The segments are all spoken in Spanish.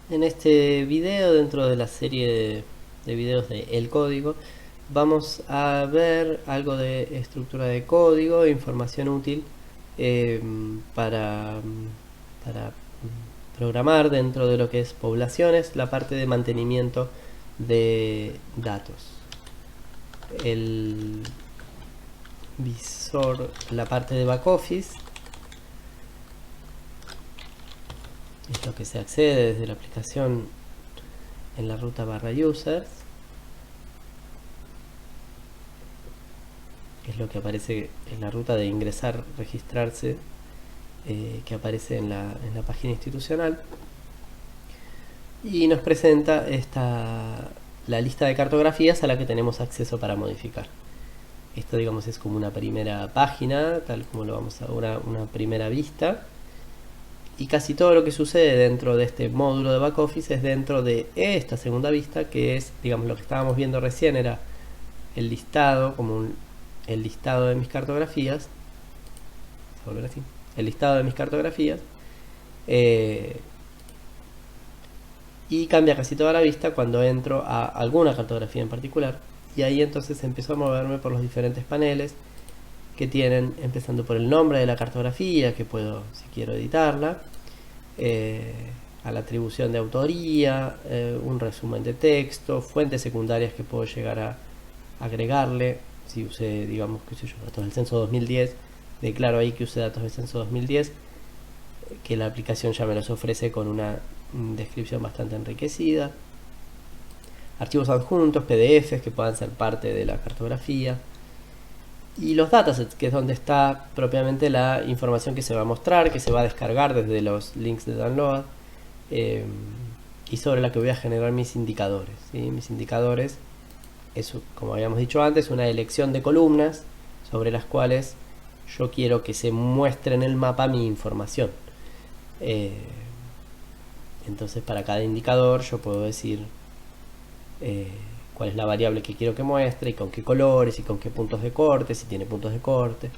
En este video, dentro de la serie de videos de El Código, vamos a ver algo de estructura de código, información útil eh, para, para programar dentro de lo que es poblaciones, la parte de mantenimiento de datos. El visor, la parte de back office, es lo que se accede desde la aplicación en la ruta _users, es lo que aparece en la ruta de ingresar, registrarse, que aparece en la página institucional, y nos presenta la lista de cartografías a la que tenemos acceso para modificar. Esto, digamos, es como una primera página, tal como lo vamos a ver, una primera vista. Y casi todo lo que sucede dentro de este módulo de back office es dentro de esta segunda vista, que es, digamos, lo que estábamos viendo recién era el listado, el listado de mis cartografías. Volver así. El listado de mis cartografías. Y cambia casi toda la vista cuando entro a alguna cartografía en particular. Y ahí entonces empiezo a moverme por los diferentes paneles que tienen, empezando por el nombre de la cartografía, que puedo, si quiero, editarla, a la atribución de autoría, un resumen de texto, fuentes secundarias que puedo llegar a agregarle. Si usé, digamos, qué sé yo, datos del censo 2010, declaro ahí que usé datos del censo 2010, que la aplicación ya me los ofrece con una descripción bastante enriquecida. Archivos adjuntos, PDFs que puedan ser parte de la cartografía. Y los datasets, que es donde está propiamente la información que se va a mostrar, que se va a descargar desde los links de download, y sobre la que voy a generar mis indicadores, ¿sí? Mis indicadores es, como habíamos dicho antes, una elección de columnas sobre las cuales yo quiero que se muestre en el mapa mi información. Entonces, para cada indicador yo puedo decir cuál es la variable que quiero que muestre, y con qué colores, y con qué puntos de corte, si tiene puntos de corte.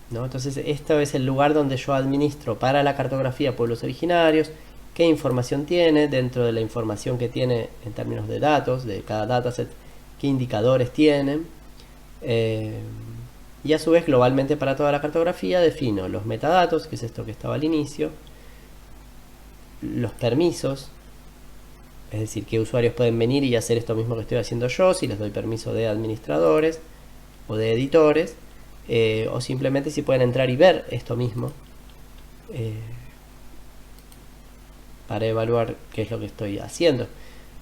¿No? Entonces, este es el lugar donde yo administro para la cartografía pueblos originarios, qué información tiene, dentro de la información que tiene en términos de datos, de cada dataset, qué indicadores tienen. Y a su vez, globalmente para toda la cartografía, defino los metadatos, que es esto que estaba al inicio, los permisos, es decir, qué usuarios pueden venir y hacer esto mismo que estoy haciendo yo, si les doy permiso de administradores o de editores, o simplemente si pueden entrar y ver esto mismo, para evaluar qué es lo que estoy haciendo.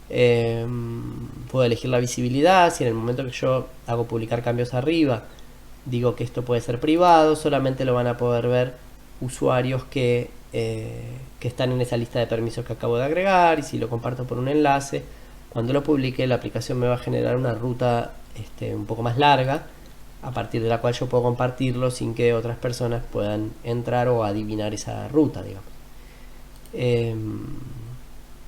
Puedo elegir la visibilidad. Si en el momento que yo hago publicar cambios arriba digo que esto puede ser privado, solamente lo van a poder ver usuarios que están en esa lista de permisos que acabo de agregar. Y si lo comparto por un enlace, cuando lo publique, la aplicación me va a generar una ruta un poco más larga, a partir de la cual yo puedo compartirlo sin que otras personas puedan entrar o adivinar esa ruta, digamos.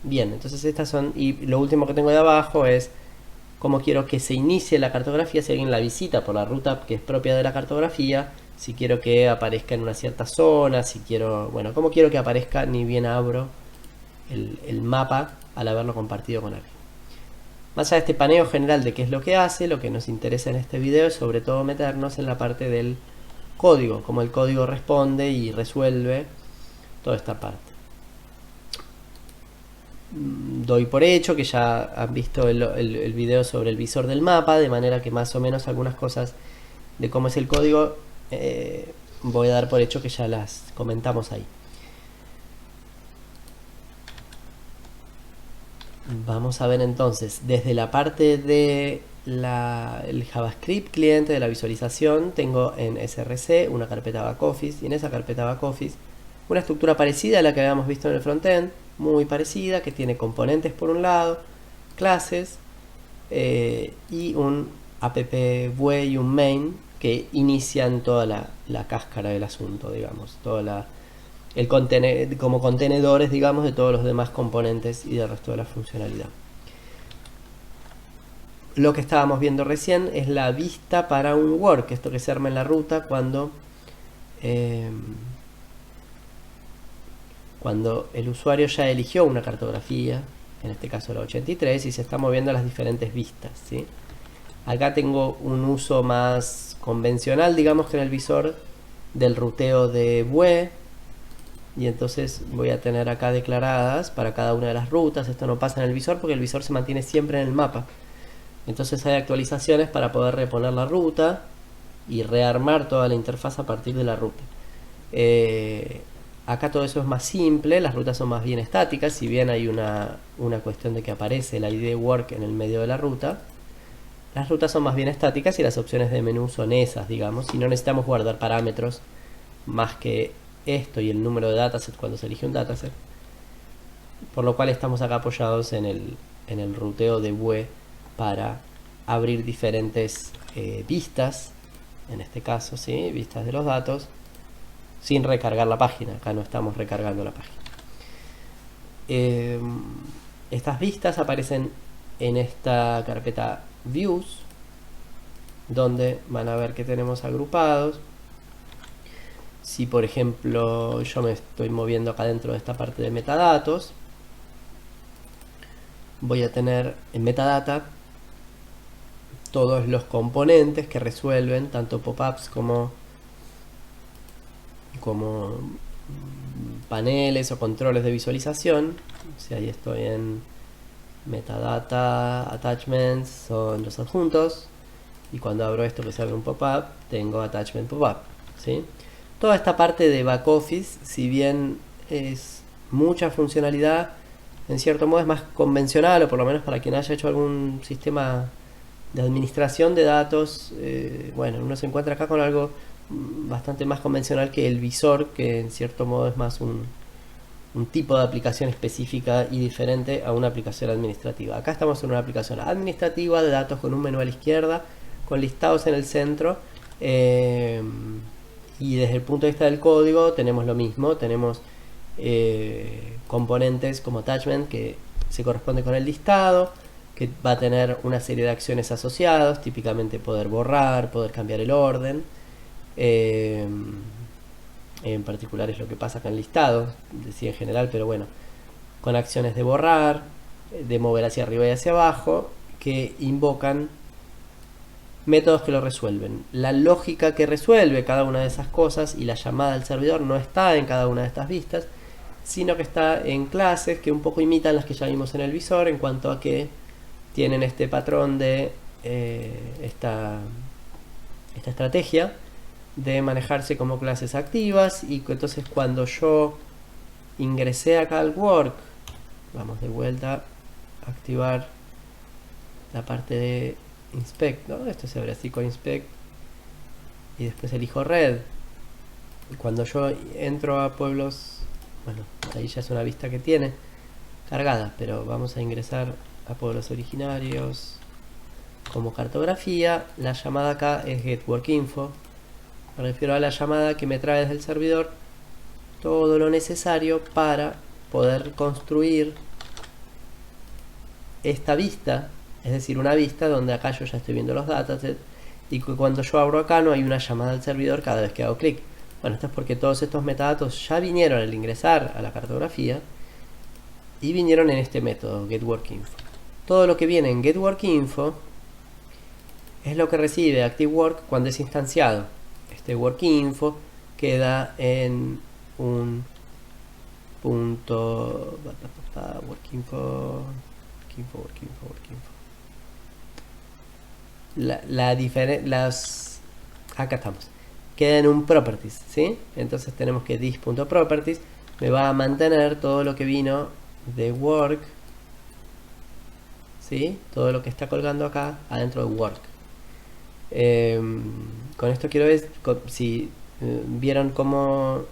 Bien, entonces estas son, y lo último que tengo de abajo es cómo quiero que se inicie la cartografía si alguien la visita por la ruta que es propia de la cartografía, si quiero que aparezca en una cierta zona, si quiero, bueno, cómo quiero que aparezca ni bien abro el mapa al haberlo compartido con alguien. Más allá de este paneo general de qué es lo que hace, lo que nos interesa en este video es sobre todo meternos en la parte del código, cómo el código responde y resuelve toda esta parte. Doy por hecho que ya han visto el video sobre el visor del mapa, de manera que más o menos algunas cosas de cómo es el código voy a dar por hecho que ya las comentamos ahí. Vamos a ver entonces, desde la parte de el JavaScript cliente de la visualización, tengo en src una carpeta back office, y en esa carpeta back office una estructura parecida a la que habíamos visto en el frontend, muy parecida, que tiene componentes por un lado, clases, y un app-bue y un main que inician toda la cáscara del asunto, digamos, toda como contenedores, digamos, de todos los demás componentes y del resto de la funcionalidad. Lo que estábamos viendo recién es la vista para un work, esto que se arma en la ruta cuando cuando el usuario ya eligió una cartografía, en este caso la 83, y se está moviendo a las diferentes vistas, ¿sí? Acá tengo un uso más convencional, digamos, que en el visor del ruteo de Vue, y entonces voy a tener acá declaradas para cada una de las rutas. Esto no pasa en el visor porque el visor se mantiene siempre en el mapa. Entonces hay actualizaciones para poder reponer la ruta y rearmar toda la interfaz a partir de la ruta. Acá todo eso es más simple, las rutas son más bien estáticas, si bien hay una cuestión de que aparece el ID work en el medio de la ruta. Las rutas son más bien estáticas y las opciones de menú son esas, digamos, y no necesitamos guardar parámetros más que esto y el número de dataset cuando se elige un dataset. Por lo cual estamos acá apoyados en el ruteo de Vue para abrir diferentes vistas, en este caso, ¿sí? Vistas de los datos, sin recargar la página. Acá no estamos recargando la página. Estas vistas aparecen en esta carpeta Views, donde van a ver que tenemos agrupados. Si por ejemplo yo me estoy moviendo acá dentro de esta parte de metadatos, voy a tener en metadata todos los componentes que resuelven tanto pop-ups como paneles o controles de visualización. Si ahí estoy en metadata, attachments son los adjuntos, y cuando abro esto que se abre un pop-up, tengo attachment pop-up, ¿sí? Toda esta parte de back office, si bien es mucha funcionalidad, en cierto modo es más convencional, o por lo menos para quien haya hecho algún sistema de administración de datos, bueno, uno se encuentra acá con algo bastante más convencional que el visor, que en cierto modo es más un tipo de aplicación específica y diferente a una aplicación administrativa. Acá estamos en una aplicación administrativa de datos con un menú a la izquierda, con listados en el centro, y desde el punto de vista del código tenemos lo mismo, tenemos componentes como attachment que se corresponde con el listado, que va a tener una serie de acciones asociadas, típicamente poder borrar, poder cambiar el orden. En particular es lo que pasa acá en listados, decía en general, pero bueno, con acciones de borrar, de mover hacia arriba y hacia abajo, que invocan métodos que lo resuelven. La lógica que resuelve cada una de esas cosas y la llamada al servidor no está en cada una de estas vistas, sino que está en clases que un poco imitan las que ya vimos en el visor, en cuanto a que tienen este patrón de esta estrategia de manejarse como clases activas, y entonces cuando yo ingresé acá al work, vamos de vuelta a activar la parte de inspect, ¿no? Esto se abre así con inspect y después elijo red, y cuando yo entro a pueblos, bueno, ahí ya es una vista que tiene cargada, pero vamos a ingresar a pueblos originarios como cartografía. La llamada acá es getWorkInfo. Me refiero a la llamada que me trae desde el servidor todo lo necesario para poder construir esta vista, es decir, una vista donde acá yo ya estoy viendo los datasets, y que cuando yo abro acá no hay una llamada al servidor cada vez que hago clic. Bueno, esto es porque todos estos metadatos ya vinieron al ingresar a la cartografía y vinieron en este método getWorkInfo. Todo lo que viene en getWorkInfo es lo que recibe ActiveWork cuando es instanciado. Este workinfo queda en un punto workinfo. Acá estamos. Queda en un properties, ¿sí? Entonces tenemos que this.properties me va a mantener todo lo que vino de work, ¿sí? Todo lo que está colgando acá adentro de work. Con esto quiero ver si vieron cómo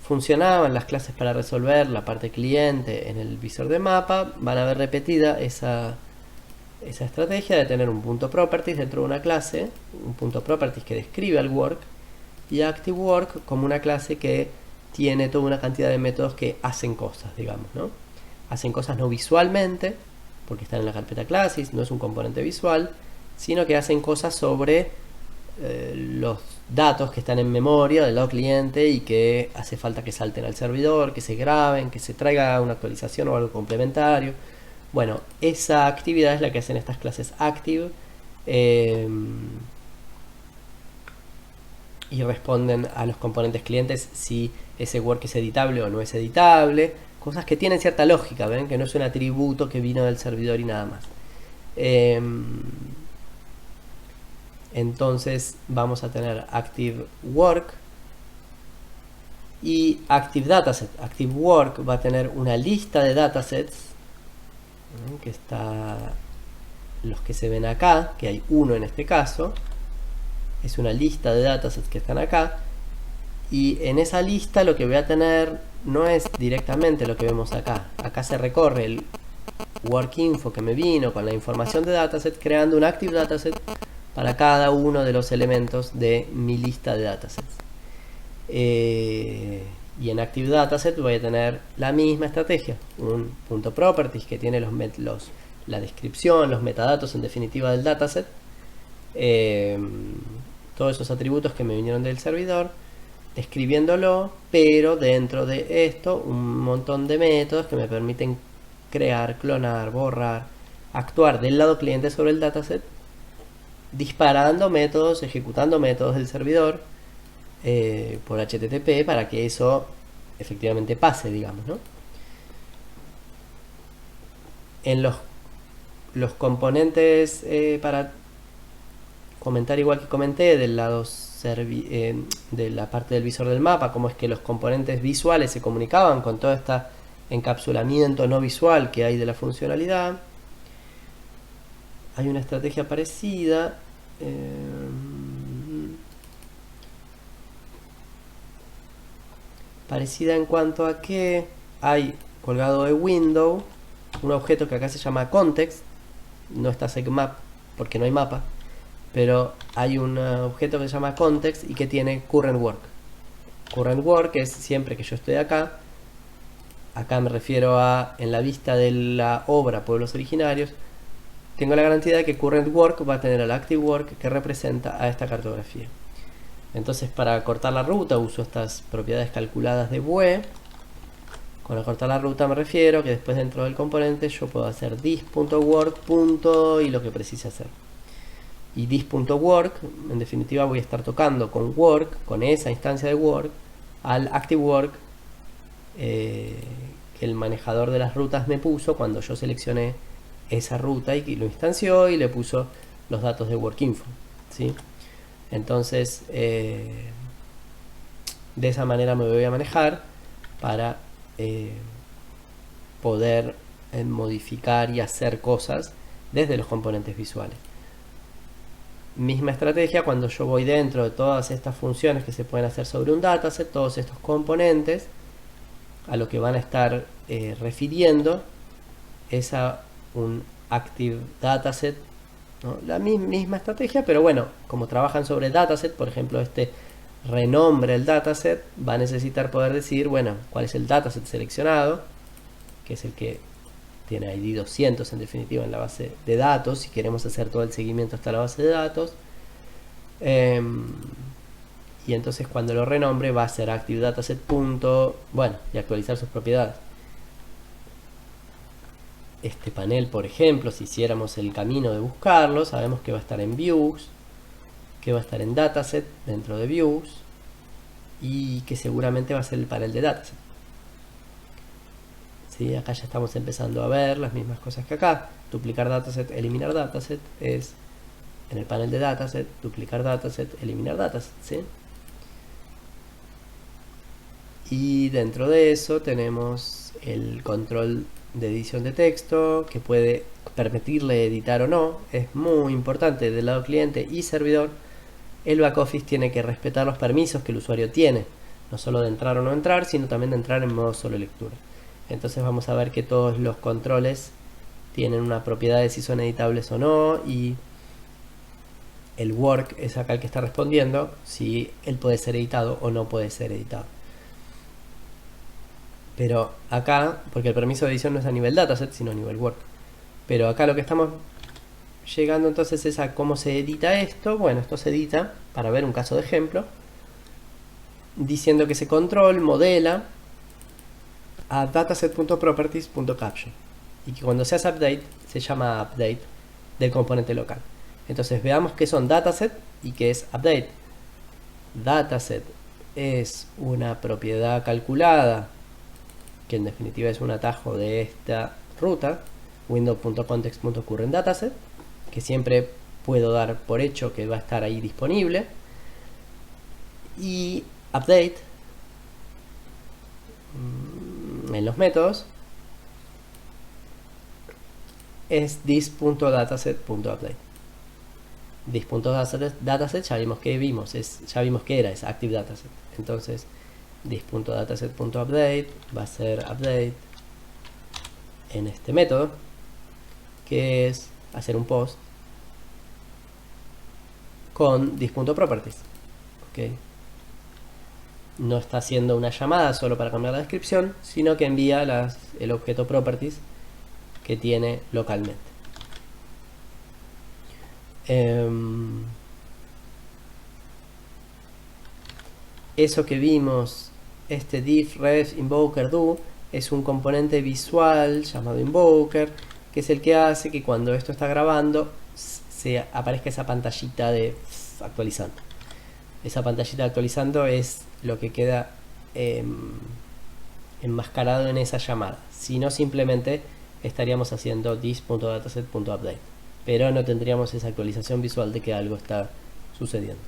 funcionaban las clases para resolver la parte cliente en el visor de mapa. Van a ver repetida esa estrategia de tener un punto properties dentro de una clase, un punto properties que describe al work, y ActiveWork como una clase que tiene toda una cantidad de métodos que hacen cosas, digamos, ¿no? Hacen cosas no visualmente, porque están en la carpeta classes, no es un componente visual, sino que hacen cosas sobre los datos que están en memoria del lado cliente y que hace falta que salten al servidor, que se graben, que se traiga una actualización o algo complementario. Bueno, esa actividad es la que hacen estas clases active y responden a los componentes clientes si ese work es editable o no es editable, cosas que tienen cierta lógica, ven que no es un atributo que vino del servidor y nada más. Entonces vamos a tener active work y active dataset. Active work va a tener una lista de datasets, que está los que se ven acá, que hay uno en este caso. Es una lista de datasets que están acá, y en esa lista lo que voy a tener no es directamente lo que vemos acá. Acá se recorre el work info que me vino con la información de dataset, creando un active dataset para cada uno de los elementos de mi lista de datasets. Y en active dataset voy a tener la misma estrategia, un punto properties que tiene la descripción, los metadatos en definitiva del dataset, todos esos atributos que me vinieron del servidor, describiéndolo, pero dentro de esto un montón de métodos que me permiten crear, clonar, borrar, actuar del lado cliente sobre el dataset, disparando métodos, ejecutando métodos del servidor por HTTP para que eso efectivamente pase, digamos, ¿no? En los componentes, para comentar igual que comenté, del lado de la parte del visor del mapa, cómo es que los componentes visuales se comunicaban con todo este encapsulamiento no visual que hay de la funcionalidad. Hay una estrategia parecida, en cuanto a que hay colgado de window un objeto que acá se llama context, no está segmap porque no hay mapa, pero hay un objeto que se llama context y que tiene current work. Current work es siempre que yo estoy acá me refiero a en la vista de la obra Pueblos Originarios, tengo la garantía de que current work va a tener al active work que representa a esta cartografía. Entonces, para cortar la ruta uso estas propiedades calculadas de Vue. Con cortar la ruta me refiero que después dentro del componente yo puedo hacer this.work. Y lo que precise hacer. Y this.work, en definitiva voy a estar tocando con work, con esa instancia de work, al active work que el manejador de las rutas me puso cuando yo seleccioné esa ruta y lo instanció y le puso los datos de workinfo, ¿sí? Entonces de esa manera me voy a manejar para poder modificar y hacer cosas desde los componentes visuales. Misma estrategia cuando yo voy dentro de todas estas funciones que se pueden hacer sobre un dataset, todos estos componentes a lo que van a estar refiriendo es a un active dataset, ¿no? La misma estrategia, pero bueno, como trabajan sobre dataset, por ejemplo este renombre el dataset, va a necesitar poder decir, bueno, cuál es el dataset seleccionado, que es el que tiene ID 200 en definitiva en la base de datos, si queremos hacer todo el seguimiento hasta la base de datos. Y entonces cuando lo renombre va a ser active dataset. Bueno, y actualizar sus propiedades. Este panel, por ejemplo, si hiciéramos el camino de buscarlo, sabemos que va a estar en views, que va a estar en dataset dentro de views y que seguramente va a ser el panel de dataset. ¿Sí? Acá ya estamos empezando a ver las mismas cosas que acá. Duplicar dataset, eliminar dataset es en el panel de dataset, duplicar dataset, eliminar dataset, ¿sí? Y dentro de eso tenemos el control de edición de texto que puede permitirle editar o no. Es muy importante del lado cliente y servidor. El backoffice tiene que respetar los permisos que el usuario tiene, no solo de entrar o no entrar, sino también de entrar en modo solo lectura. Entonces vamos a ver que todos los controles tienen una propiedad de si son editables o no, y el work es acá el que está respondiendo si él puede ser editado o no puede ser editado. Pero acá, porque el permiso de edición no es a nivel dataset, sino a nivel work. Pero acá lo que estamos llegando entonces es a cómo se edita esto. Bueno, esto se edita, para ver un caso de ejemplo, diciendo que ese control modela a dataset.properties.caption y que cuando se hace update se llama update del componente local. Entonces veamos qué son dataset y qué es update. Dataset es una propiedad calculada que en definitiva es un atajo de esta ruta, window.context.currentDataset, que siempre puedo dar por hecho que va a estar ahí disponible. Y update en los métodos es this.dataset.update. This.dataset ya vimos que era, es active dataset. Entonces this.dataset.update va a ser update en este método, que es hacer un post con this.properties. ¿Okay? No está haciendo una llamada solo para cambiar la descripción, sino que envía el objeto properties que tiene localmente. Eso que vimos, este diff ref invoker do, es un componente visual llamado invoker, que es el que hace que cuando esto está grabando se aparezca esa pantallita de actualizando. Esa pantallita de actualizando es lo que queda enmascarado en esa llamada. Si no, simplemente estaríamos haciendo this.dataset.update, pero no tendríamos esa actualización visual de que algo está sucediendo.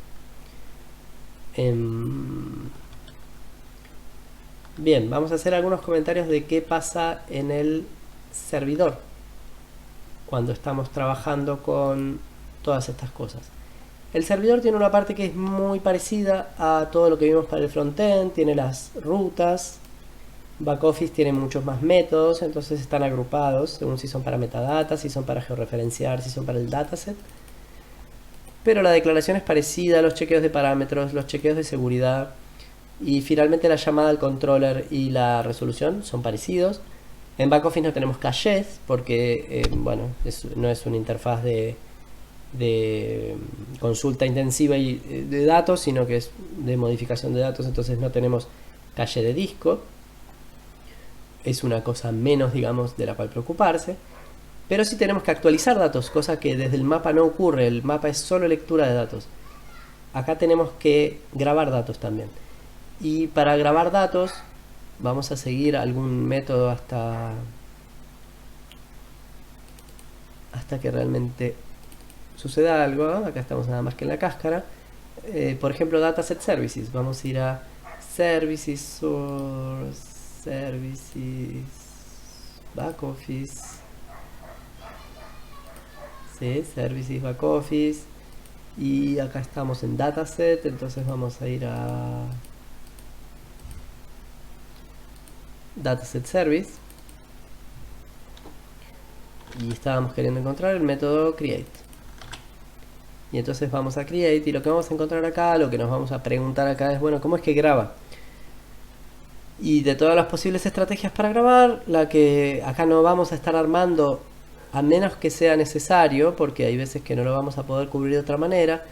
Bien, vamos a hacer algunos comentarios de qué pasa en el servidor cuando estamos trabajando con todas estas cosas. El servidor tiene una parte que es muy parecida a todo lo que vimos para el frontend, tiene las rutas. Backoffice tiene muchos más métodos, entonces están agrupados según si son para metadata, si son para georreferenciar, si son para el dataset. Pero la declaración es parecida, los chequeos de parámetros, los chequeos de seguridad y finalmente la llamada al controller y la resolución son parecidos. En Backoffice no tenemos caches porque bueno, no es una interfaz de consulta intensiva y de datos, sino que es de modificación de datos, entonces no tenemos cache de disco. Es una cosa menos, digamos, de la cual preocuparse. Pero sí tenemos que actualizar datos, cosa que desde el mapa no ocurre. El mapa es solo lectura de datos. Acá tenemos que grabar datos también. Y para grabar datos vamos a seguir algún método hasta que realmente suceda algo. Acá estamos nada más que en la cáscara. Por ejemplo, dataset services. Vamos a ir a services source, services backoffice. Sí, services backoffice. Y acá estamos en dataset. Entonces vamos a ir a dataset service. Y estábamos queriendo encontrar el método create. Y entonces vamos a create y lo que vamos a encontrar acá, lo que nos vamos a preguntar acá es, bueno, ¿cómo es que graba? Y de todas las posibles estrategias para grabar, la que acá no vamos a estar armando, a menos que sea necesario, porque hay veces que no lo vamos a poder cubrir de otra manera,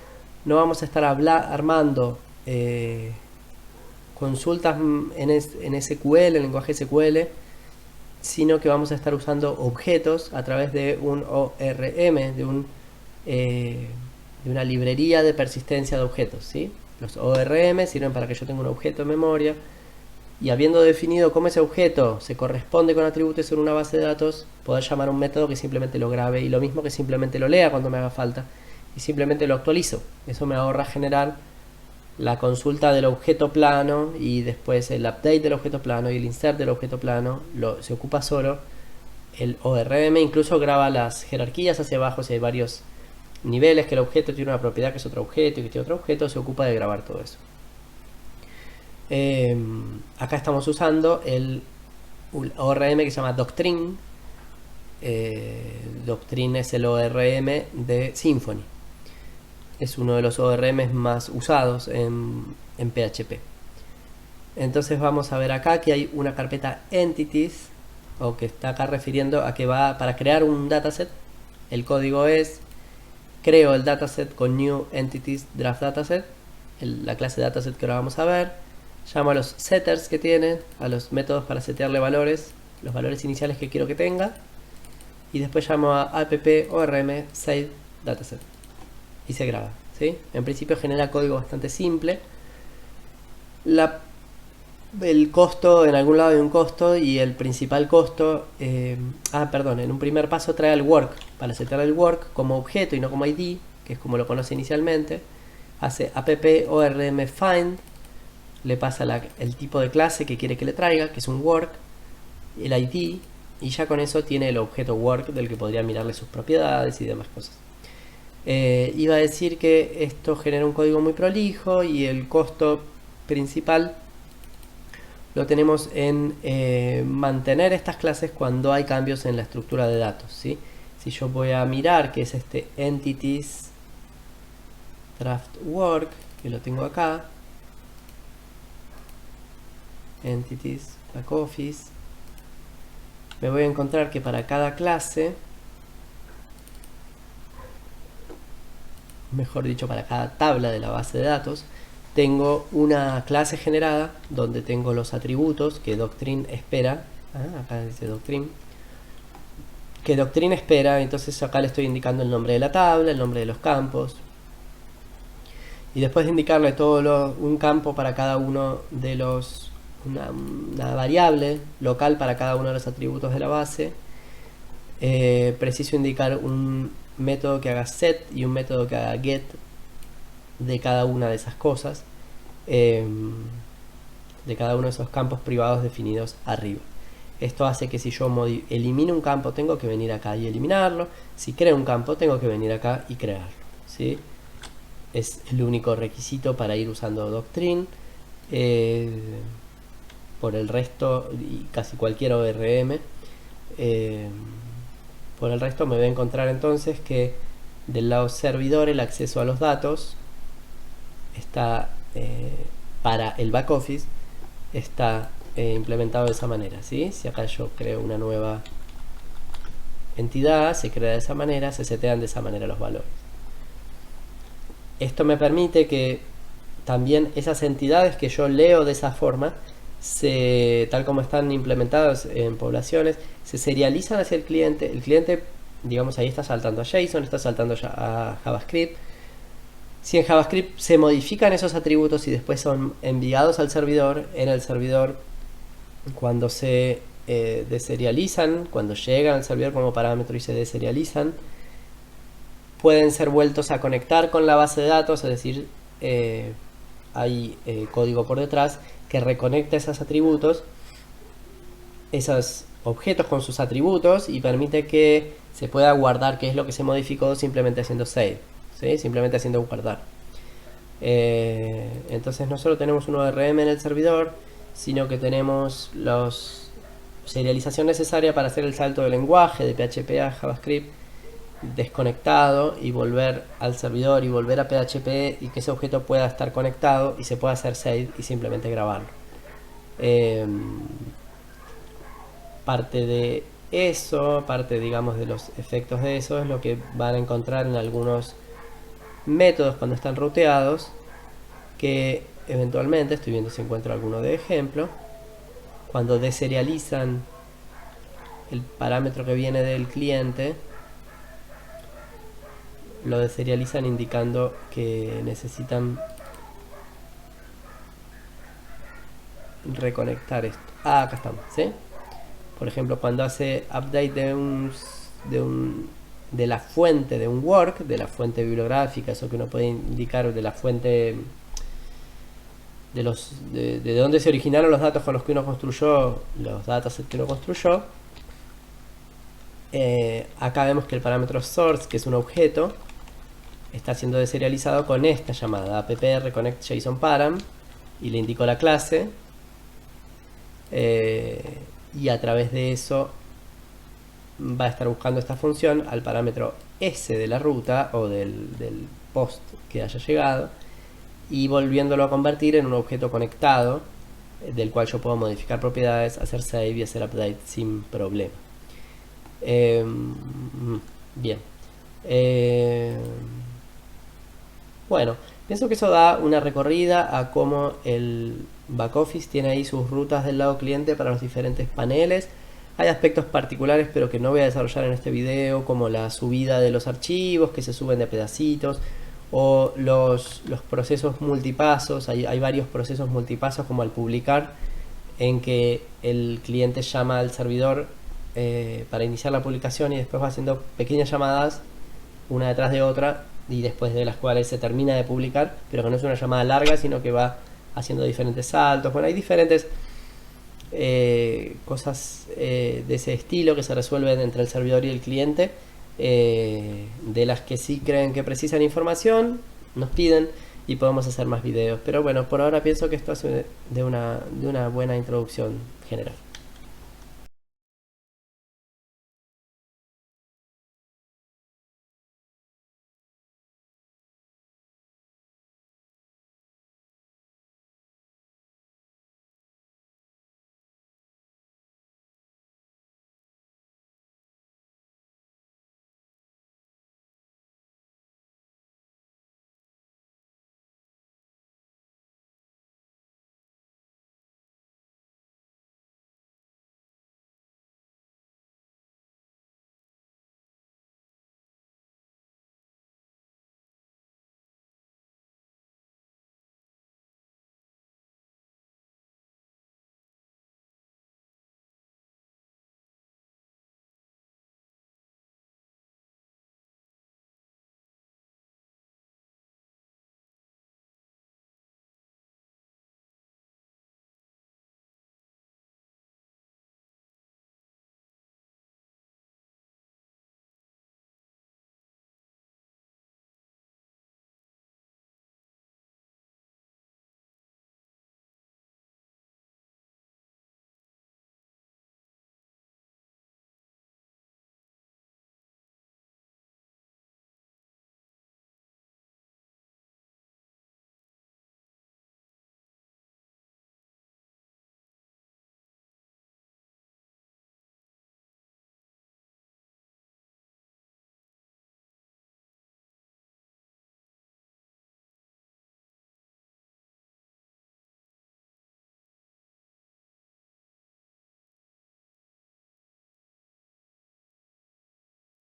no vamos a estar armando consultas en SQL, en lenguaje SQL, sino que vamos a estar usando objetos a través de un ORM, de una librería de persistencia de objetos, ¿sí? Los ORM sirven para que yo tenga un objeto en memoria y habiendo definido cómo ese objeto se corresponde con atributos en una base de datos, poder llamar a un método que simplemente lo grabe y lo mismo que simplemente lo lea cuando me haga falta y simplemente lo actualizo. Eso me ahorra generar la consulta del objeto plano y después el update del objeto plano y el insert del objeto plano. Se ocupa solo el ORM, incluso graba las jerarquías hacia abajo si hay varios niveles, que el objeto tiene una propiedad que es otro objeto y que tiene otro objeto, se ocupa de grabar todo eso. Acá estamos usando el ORM que se llama Doctrine. Doctrine es el ORM de Symfony. Es uno de los ORMs más usados en PHP. Entonces vamos a ver acá que hay una carpeta entities, o que está acá refiriendo a que va para crear un dataset. El código es creo el dataset con new entities draft dataset, la clase dataset que ahora vamos a ver. Llamo a los setters que tiene, a los métodos para setearle valores, los valores iniciales que quiero que tenga, y después llamo a app-orm save dataset y se graba, ¿sí? En principio genera código bastante simple. El costo, en algún lado hay un costo, y el principal costo, perdón, en un primer paso trae el work, para setear el work como objeto y no como ID, que es como lo conoce inicialmente. Hace app-orm find, le pasa el tipo de clase que quiere que le traiga, que es un work, el ID, y ya con eso tiene el objeto work del que podría mirarle sus propiedades y demás cosas. Iba a decir que esto genera un código muy prolijo, y el costo principal lo tenemos en mantener estas clases cuando hay cambios en la estructura de datos, ¿sí? Si yo voy a mirar, que es este entities draft work, que lo tengo acá, entities back office, me voy a encontrar que para cada clase, mejor dicho, para cada tabla de la base de datos, tengo una clase generada donde tengo los atributos que Doctrine espera. Acá dice Doctrine. Que Doctrine espera, entonces acá le estoy indicando el nombre de la tabla, el nombre de los campos. Y después de indicarle un campo para cada uno de los... Una variable local para cada uno de los atributos de la base, preciso indicar un método que haga set y un método que haga get de cada una de esas cosas, de cada uno de esos campos privados definidos arriba. Esto hace que si yo elimino un campo, tengo que venir acá y eliminarlo. Si creo un campo, tengo que venir acá y crearlo, ¿sí? Es el único requisito para ir usando Doctrine. Por el resto, y casi cualquier ORM, por el resto me voy a encontrar entonces que del lado servidor el acceso a los datos está, para el back office, está implementado de esa manera, ¿sí? Si acá yo creo una nueva entidad, se crea de esa manera, se setean de esa manera los valores. Esto me permite que también esas entidades que yo leo de esa forma, tal como están implementadas en poblaciones, se serializan hacia el cliente. El cliente, digamos, ahí está saltando a JSON, está saltando ya a JavaScript. Si en JavaScript se modifican esos atributos y después son enviados al servidor, en el servidor, cuando se deserializan, cuando llegan al servidor como parámetro y se deserializan, pueden ser vueltos a conectar con la base de datos, es decir, hay código por detrás que reconecta esos atributos, esos objetos con sus atributos, y permite que se pueda guardar qué es lo que se modificó simplemente haciendo save, ¿sí? Simplemente haciendo guardar. Entonces no solo tenemos un ORM en el servidor, sino que tenemos la serialización necesaria para hacer el salto de lenguaje de PHP a JavaScript desconectado, y volver al servidor y volver a PHP, y que ese objeto pueda estar conectado y se pueda hacer save y simplemente grabarlo. Parte de eso, parte, digamos, de los efectos de eso, es lo que van a encontrar en algunos métodos cuando están ruteados, que eventualmente, estoy viendo si encuentro alguno de ejemplo, cuando deserializan el parámetro que viene del cliente, lo deserializan indicando que necesitan reconectar esto. Acá estamos, ¿sí? Por ejemplo, cuando hace update de la fuente de un work, de la fuente bibliográfica, eso que uno puede indicar de la fuente de dónde se originaron los datos con los que uno construyó, los datasets que uno construyó. Acá vemos que el parámetro source, que es un objeto, está siendo deserializado con esta llamada app-reconnect-JSON-param, y le indico la clase, y a través de eso va a estar buscando esta función al parámetro S de la ruta o del post que haya llegado, y volviéndolo a convertir en un objeto conectado, del cual yo puedo modificar propiedades, hacer save y hacer update sin problema. Bien, Bueno, pienso que eso da una recorrida a cómo el back office tiene ahí sus rutas del lado cliente para los diferentes paneles. Hay aspectos particulares pero que no voy a desarrollar en este video, como la subida de los archivos que se suben de pedacitos, o los procesos multipasos. Hay varios procesos multipasos, como al publicar, en que el cliente llama al servidor para iniciar la publicación y después va haciendo pequeñas llamadas una detrás de otra, y después de las cuales se termina de publicar, pero que no es una llamada larga, sino que va haciendo diferentes saltos. Bueno, hay diferentes cosas de ese estilo que se resuelven entre el servidor y el cliente, de las que sí creen que precisan información, nos piden y podemos hacer más videos. Pero bueno, por ahora pienso que esto es de una buena introducción general.